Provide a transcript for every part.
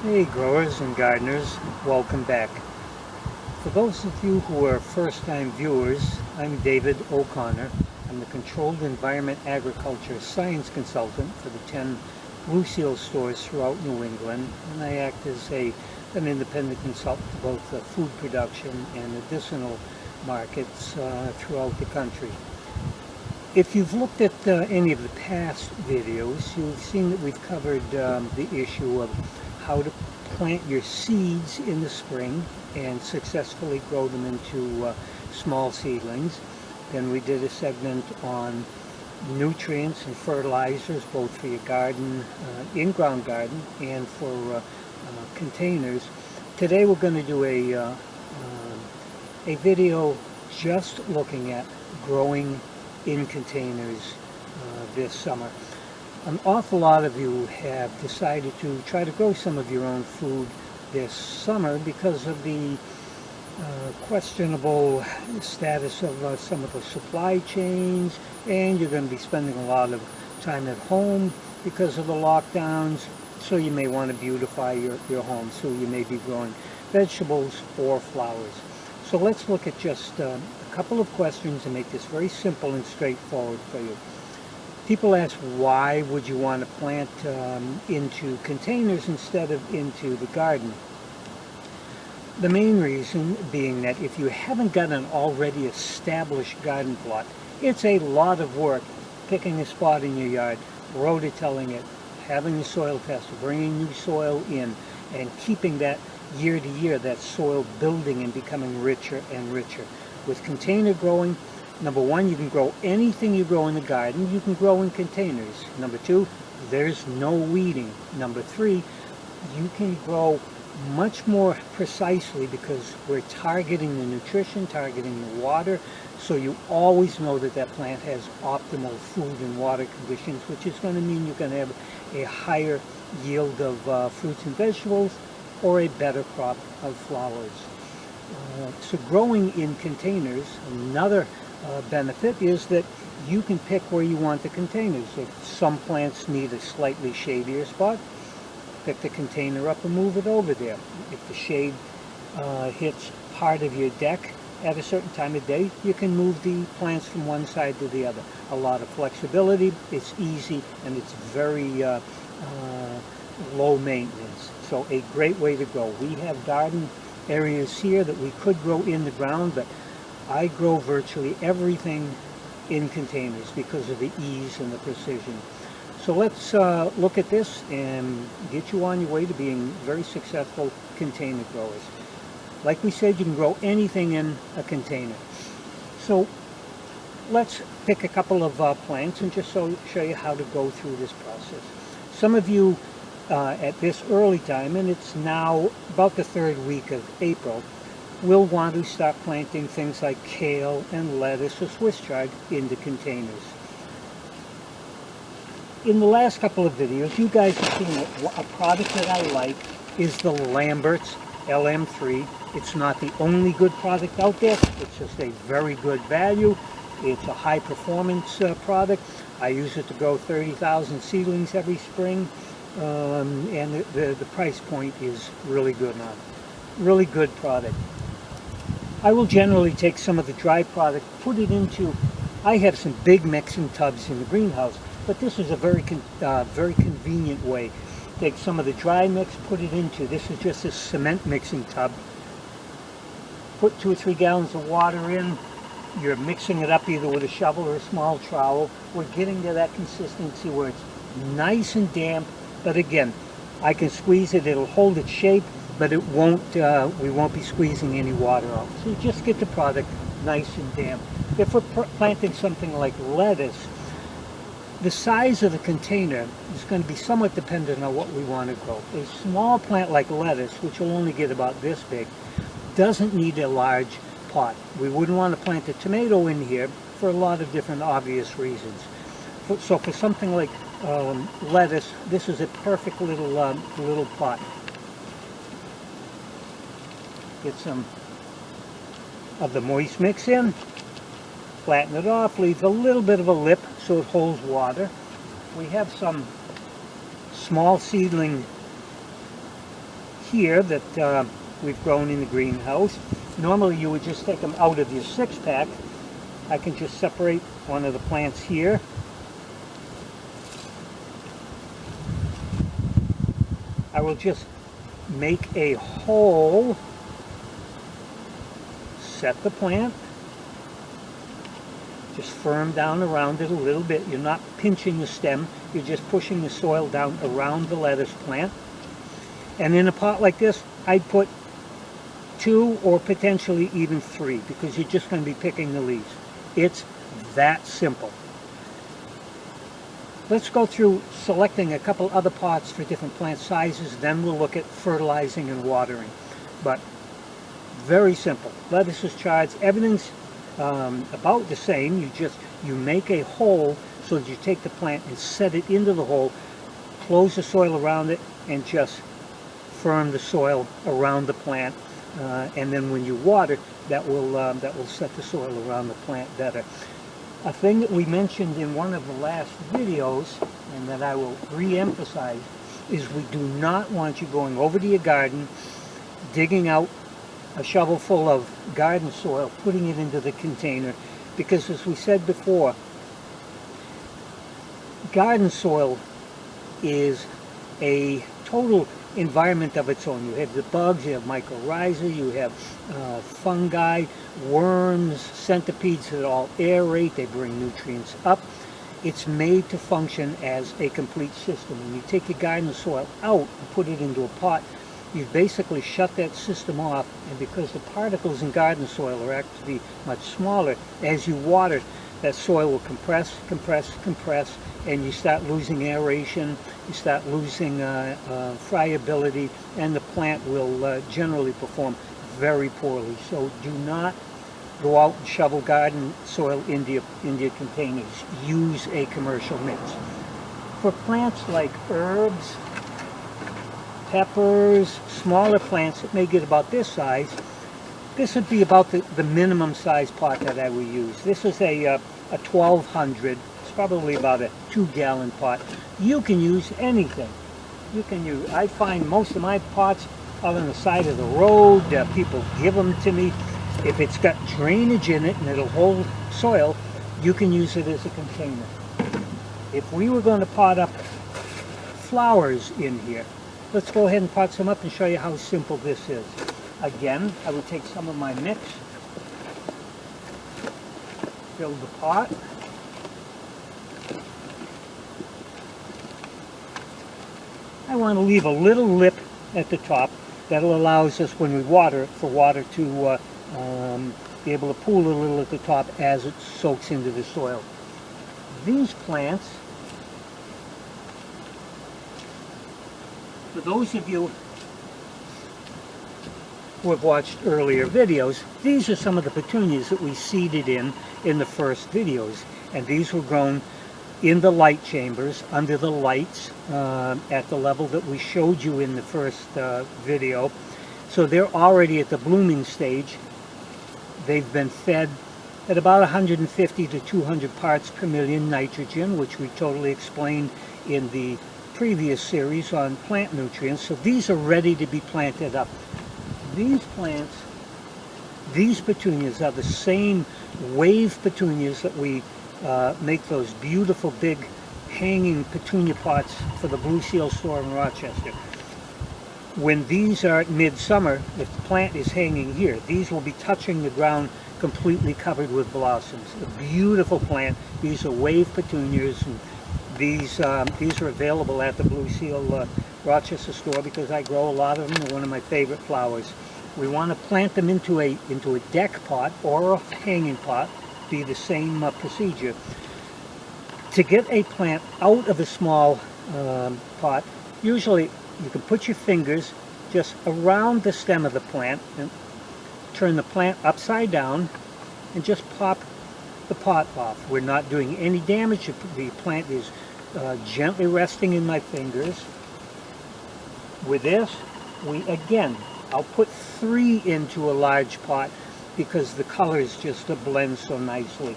Hey growers and gardeners, welcome back. For those of you who are first-time viewers, I'm David O'Connor. I'm the Controlled Environment Agriculture Science Consultant for the 10 Blue Seal stores throughout New England, and I act as an independent consultant to both the food production and medicinal markets throughout the country. If you've looked at any of the past videos, you've seen that we've covered the issue of how to plant your seeds in the spring and successfully grow them into small seedlings. Then we did a segment on nutrients and fertilizers, both for your garden, in-ground garden, and for containers. Today we're going to do a video just looking at growing in containers this summer. An awful lot of you have decided to try to grow some of your own food this summer because of the questionable status of some of the supply chains, and you're going to be spending a lot of time at home because of the lockdowns, so you may want to beautify your home, so you may be growing vegetables or flowers. So let's look at just a couple of questions and make this very simple and straightforward for you. People ask, why would you want to plant into containers instead of into the garden? The main reason being that if you haven't got an already established garden plot, it's a lot of work picking a spot in your yard, rototilling it, having the soil test, bringing new soil in, and keeping that year to year, that soil building and becoming richer and richer. With container growing, number one, you can grow anything you grow in the garden, you can grow in containers. Number two, there's no weeding. Number three, you can grow much more precisely because we're targeting the nutrition, targeting the water, so you always know that that plant has optimal food and water conditions, which is going to mean you're going to have a higher yield of fruits and vegetables or a better crop of flowers. So growing in containers, another benefit is that you can pick where you want the containers. If some plants need a slightly shadier spot, pick the container up and move it over there. If the shade hits part of your deck at a certain time of day, you can move the plants from one side to the other. A lot of flexibility, it's easy, and it's very low maintenance. So a great way to grow. We have garden areas here that we could grow in the ground, but I grow virtually everything in containers because of the ease and the precision. So let's look at this and get you on your way to being very successful container growers. Like we said, you can grow anything in a container. So let's pick a couple of plants and just show you how to go through this process. Some of you at this early time, and it's now about the third week of April, will want to start planting things like kale and lettuce or Swiss chard into containers. In the last couple of videos, you guys have seen a product that I like is the Lambert's LM3. It's not the only good product out there. It's just a very good value. It's a high performance product. I use it to grow 30,000 seedlings every spring. And the price point is really good on it. Really good product. I will generally take some of the dry product, put it into, I have some big mixing tubs in the greenhouse, but this is a very convenient way. Take some of the dry mix, put it into, this is just a cement mixing tub. Put 2 or 3 gallons of water in. You're mixing it up either with a shovel or a small trowel. We're getting to that consistency where it's nice and damp, but again, I can squeeze it, it'll hold its shape, but it won't, we won't be squeezing any water out. So you just get the product nice and damp. If we're planting something like lettuce, the size of the container is going to be somewhat dependent on what we want to grow. A small plant like lettuce, which will only get about this big, doesn't need a large pot. We wouldn't want to plant a tomato in here for a lot of different obvious reasons. So for something like lettuce, this is a perfect little pot. Get some of the moist mix in, flatten it off, leave a little bit of a lip so it holds water. We have some small seedling here that we've grown in the greenhouse. Normally you would just take them out of your 6-pack. I can just separate one of the plants here. I will just make a hole, set the plant, just firm down around it a little bit. You're not pinching the stem, you're just pushing the soil down around the lettuce plant. And in a pot like this, I'd put 2 or potentially even 3, because you're just going to be picking the leaves. It's that simple. Let's go through selecting a couple other pots for different plant sizes, then we'll look at fertilizing and watering. But very simple. Lettuces, chards, everything's about the same. You make a hole so that you take the plant and set it into the hole, close the soil around it, and just firm the soil around the plant. And then when you water, that will set the soil around the plant better. A thing that we mentioned in one of the last videos, and that I will re-emphasize, is we do not want you going over to your garden, digging out a shovel full of garden soil, putting it into the container, because as we said before, garden soil is a total environment of its own. You have the bugs, you have mycorrhiza, you have fungi, worms, centipedes that all aerate, they bring nutrients up. It's made to function as a complete system. When you take your garden soil out and put it into a pot, you've basically shut that system off, and because the particles in garden soil are actually much smaller, as you water, that soil will compress, and you start losing aeration, you start losing friability, and the plant will generally perform very poorly. So do not go out and shovel garden soil into your containers. Use a commercial mix. For plants like herbs, peppers, smaller plants that may get about this size, this would be about the minimum size pot that I would use. This is a 1200. It's probably about a 2-gallon pot. You can use anything. I find most of my pots are on the side of the road. People give them to me. If it's got drainage in it and it'll hold soil, you can use it as a container. If we were going to pot up flowers in here, let's go ahead and pot some up and show you how simple this is. Again, I would take some of my mix, fill the pot, I want to leave a little lip at the top that allows us, when we water, for water to be able to pool a little at the top as it soaks into the soil. These plants, for those of you who have watched earlier videos, these are some of the petunias that we seeded in the first videos, and these were grown in the light chambers, under the lights, at the level that we showed you in the first video. So they're already at the blooming stage. They've been fed at about 150 to 200 parts per million nitrogen, which we totally explained in the previous series on plant nutrients. So these are ready to be planted up. These plants, these petunias, are the same wave petunias that we make those beautiful big hanging petunia pots for the Blue Seal store in Rochester. When these are at midsummer, if the plant is hanging here, these will be touching the ground completely covered with blossoms. A beautiful plant. These are wave petunias, and these are available at the Blue Seal Rochester store because I grow a lot of them. They're one of my favorite flowers. We want to plant them into a deck pot or a hanging pot. Be the same procedure. To get a plant out of a small pot, usually you can put your fingers just around the stem of the plant and turn the plant upside down and just pop the pot off. We're not doing any damage. The plant is gently resting in my fingers. With this, I'll put 3 into a large pot because the colors just blend so nicely.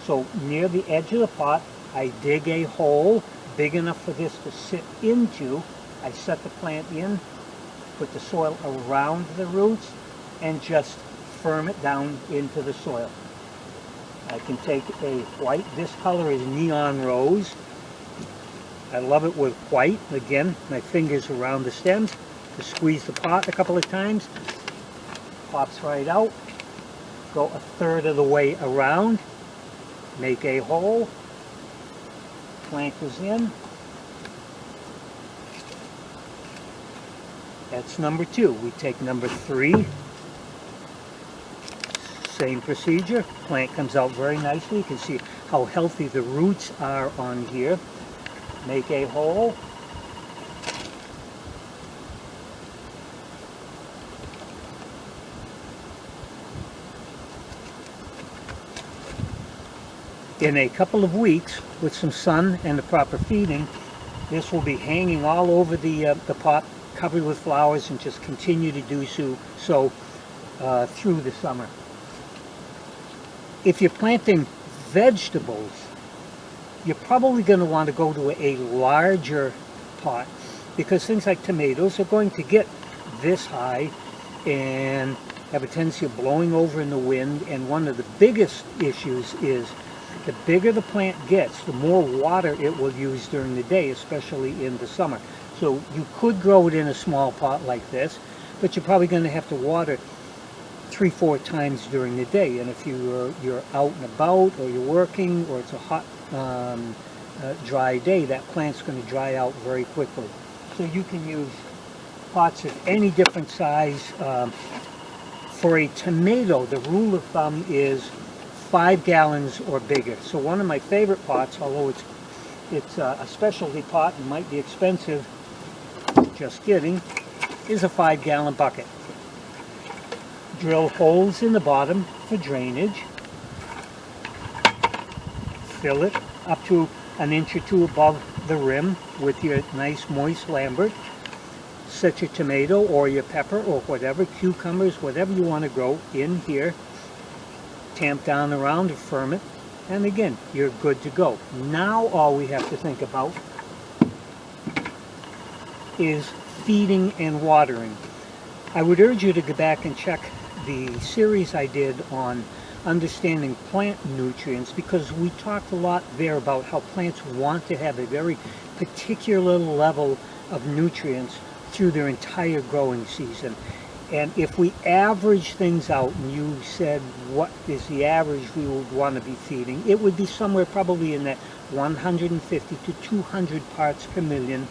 So near the edge of the pot, I dig a hole big enough for this to sit into. I set the plant in, put the soil around the roots, and just firm it down into the soil. I can take a white, this color is neon rose. I love it with white. Again, my fingers around the stems to squeeze the pot a couple of times. Pops right out. Go a third of the way around. Make a hole. Plant goes in. That's number 2. We take number 3. Same procedure. Plant comes out very nicely. You can see how healthy the roots are on here. Make a hole. In a couple of weeks, with some sun and the proper feeding, this will be hanging all over the pot, covered with flowers, and just continue to do so through the summer. If you're planting vegetables, you're probably going to want to go to a larger pot, because things like tomatoes are going to get this high and have a tendency of blowing over in the wind. And one of the biggest issues is the bigger the plant gets, the more water it will use during the day, especially in the summer. So you could grow it in a small pot like this, but you're probably going to have to water 3-4 times during the day. And if you're out and about, or you're working, or it's a hot dry day, that plant's going to dry out very quickly. So you can use pots of any different size. For a tomato, the rule of thumb is 5 gallons or bigger. So one of my favorite pots, although it's a specialty pot and might be expensive, just kidding, is a 5-gallon bucket. Drill holes in the bottom for drainage. Fill it up to an inch or 2 above the rim with your nice moist Lambert. Set your tomato or your pepper or whatever, cucumbers, whatever you want to grow in here. Tamp down around to firm it, and again, you're good to go. Now all we have to think about is feeding and watering. I would urge you to go back and check the series I did on understanding plant nutrients, because we talked a lot there about how plants want to have a very particular level of nutrients through their entire growing season. And if we average things out, and you said what is the average we would want to be feeding, it would be somewhere probably in that 150 to 200 parts per million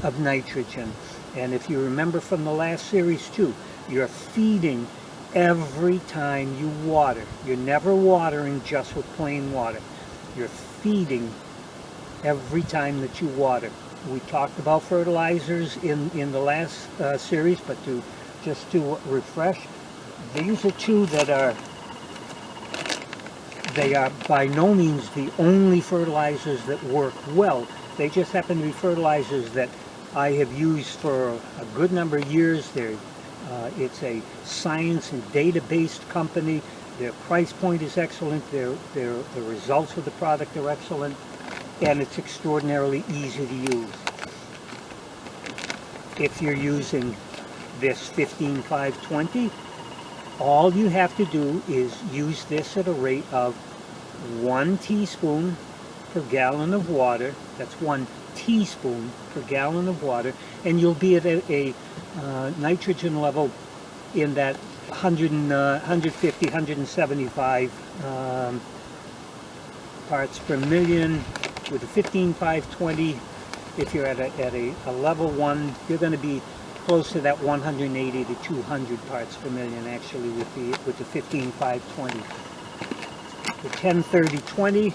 of nitrogen. And if you remember from the last series too, you're feeding every time you water. You're never watering just with plain water. You're feeding every time that you water. We talked about fertilizers in the last series, but just to refresh, these are 2 that they are by no means the only fertilizers that work well. They just happen to be fertilizers that I have used for a good number of years. It's a science and data-based company. Their price point is excellent. The results of the product are excellent, and it's extraordinarily easy to use. If you're using this 15520, all you have to do is use this at a rate of 1 teaspoon per gallon of water. That's 1 teaspoon per gallon of water, and you'll be at a nitrogen level in that 150, 175 parts per million. With a 15520, if you're at a level 1, you're going to be close to that 180 to 200 parts per million actually with the 15520. The 103020,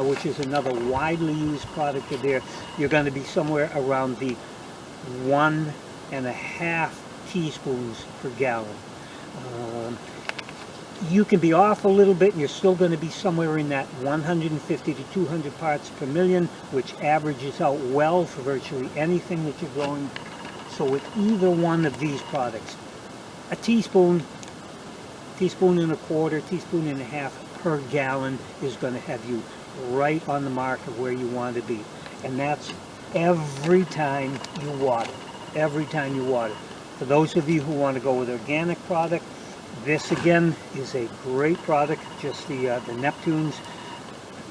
which is another widely used product of there, you're going to be somewhere around the 1.5 teaspoons per gallon. You can be off a little bit, and you're still going to be somewhere in that 150 to 200 parts per million, which averages out well for virtually anything that you're growing. So with either one of these products, a teaspoon, teaspoon and a quarter, teaspoon and a half per gallon is going to have you right on the mark of where you want to be. And that's every time you water. Every time you water. For those of you who want to go with organic product, this again is a great product, just the Neptunes.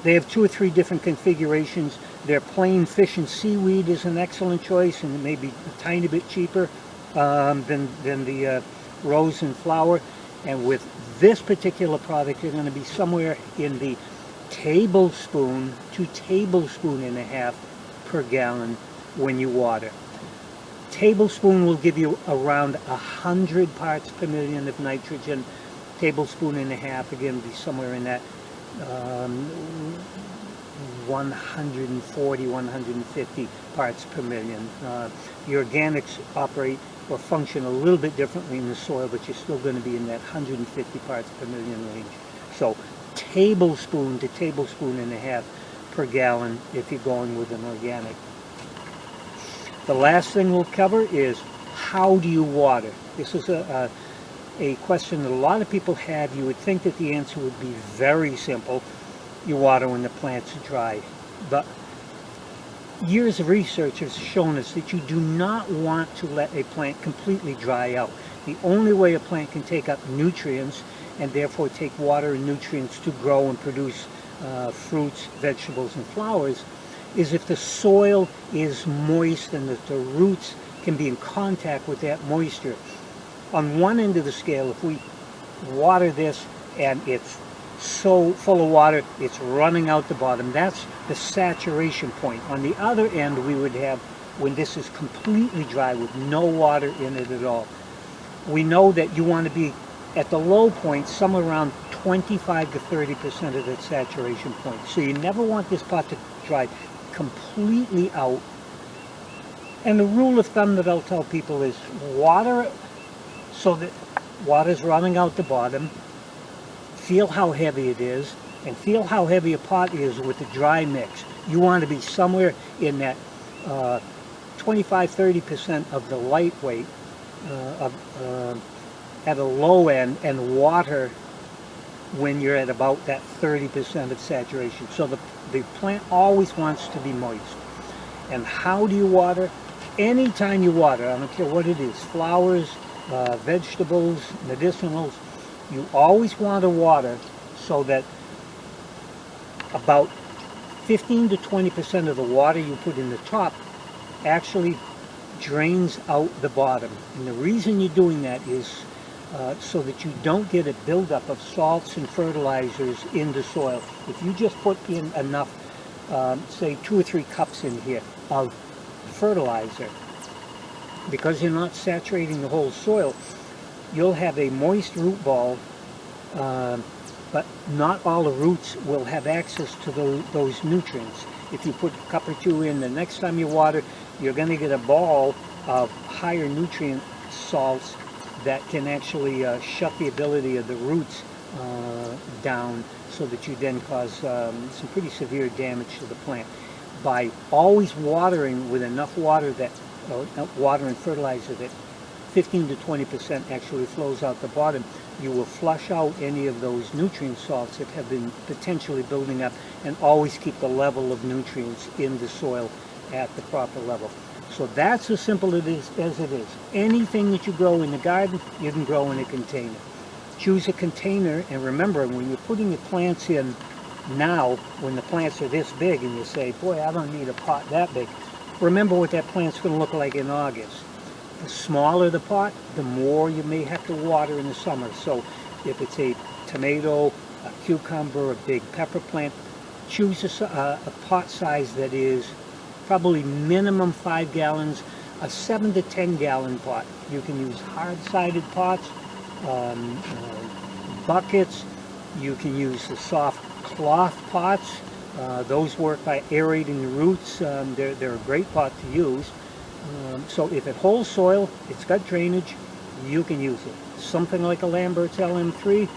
They have 2 or 3 different configurations. Their plain fish and seaweed is an excellent choice, and it may be a tiny bit cheaper than the rose and flower. And with this particular product, you're going to be somewhere in the tablespoon to tablespoon and a half per gallon when you water. Tablespoon will give you around 100 parts per million of nitrogen. Tablespoon and a half, again, will be somewhere in that 140, 150 parts per million. The organics operate or function a little bit differently in the soil, but you're still going to be in that 150 parts per million range. So tablespoon to tablespoon and a half per gallon if you're going with an organic. The last thing we'll cover is, how do you water? This is a question that a lot of people have. You would think that the answer would be very simple. You water when the plants are dry. But years of research has shown us that you do not want to let a plant completely dry out. The only way a plant can take up nutrients, and therefore take water and nutrients to grow and produce fruits, vegetables, and flowers, is if the soil is moist and that the roots can be in contact with that moisture. On one end of the scale, if we water this and it's so full of water it's running out the bottom, that's the saturation point. On the other end, we would have when this is completely dry with no water in it at all. We know that you want to be at the low point somewhere around 25 to 30% of that saturation point. So you never want this pot to dry completely out. And the rule of thumb that I'll tell people is water so that water's running out the bottom. Feel how heavy it is, and feel how heavy a pot is with the dry mix. You want to be somewhere in that 25-30% of the lightweight at a low end, and water when you're at about that 30% of saturation. So the plant always wants to be moist. And how do you water? Anytime you water, I don't care what it is, flowers, vegetables, medicinals, you always want to water so that about 15 to 20% of the water you put in the top actually drains out the bottom. And the reason you're doing that is so that you don't get a buildup of salts and fertilizers in the soil. If you just put in enough, say 2 or 3 cups in here of fertilizer, because you're not saturating the whole soil, you'll have a moist root ball, but not all the roots will have access to those nutrients. If you put a cup or 2 in, the next time you water, you're going to get a ball of higher nutrient salts that can actually shut the ability of the roots down, so that you then cause some pretty severe damage to the plant. By always watering with enough water, that water and fertilizer that 15 to 20% actually flows out the bottom, you will flush out any of those nutrient salts that have been potentially building up, and always keep the level of nutrients in the soil at the proper level. So that's as simple as it is. Anything that you grow in the garden, you can grow in a container. Choose a container, and remember, when you're putting your plants in now, when the plants are this big and you say, boy, I don't need a pot that big, remember what that plant's going to look like in August. The smaller the pot, the more you may have to water in the summer. So if it's a tomato, a cucumber, a big pepper plant, choose a pot size that is probably minimum 5 gallons, a 7 to 10 gallon pot. You can use hard-sided pots, buckets. You can use the soft cloth pots. Those work by aerating the roots. They're a great pot to use. So if it holds soil, it's got drainage, you can use it. Something like a Lambert's LM3,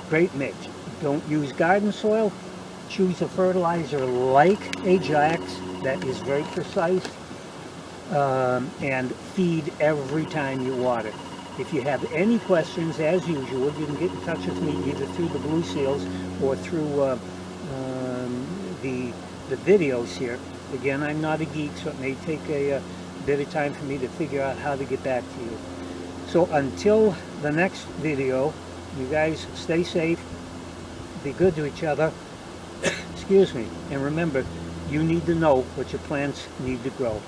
great mix. Don't use garden soil. Choose a fertilizer like Ajax that is very precise, and feed every time you water. If you have any questions, as usual, you can get in touch with me either through the Blue Seals or through the videos here. Again, I'm not a geek, so it may take a bit of time for me to figure out how to get back to you. So until the next video, you guys stay safe, be good to each other, excuse me, and remember, you need to know what your plants need to grow.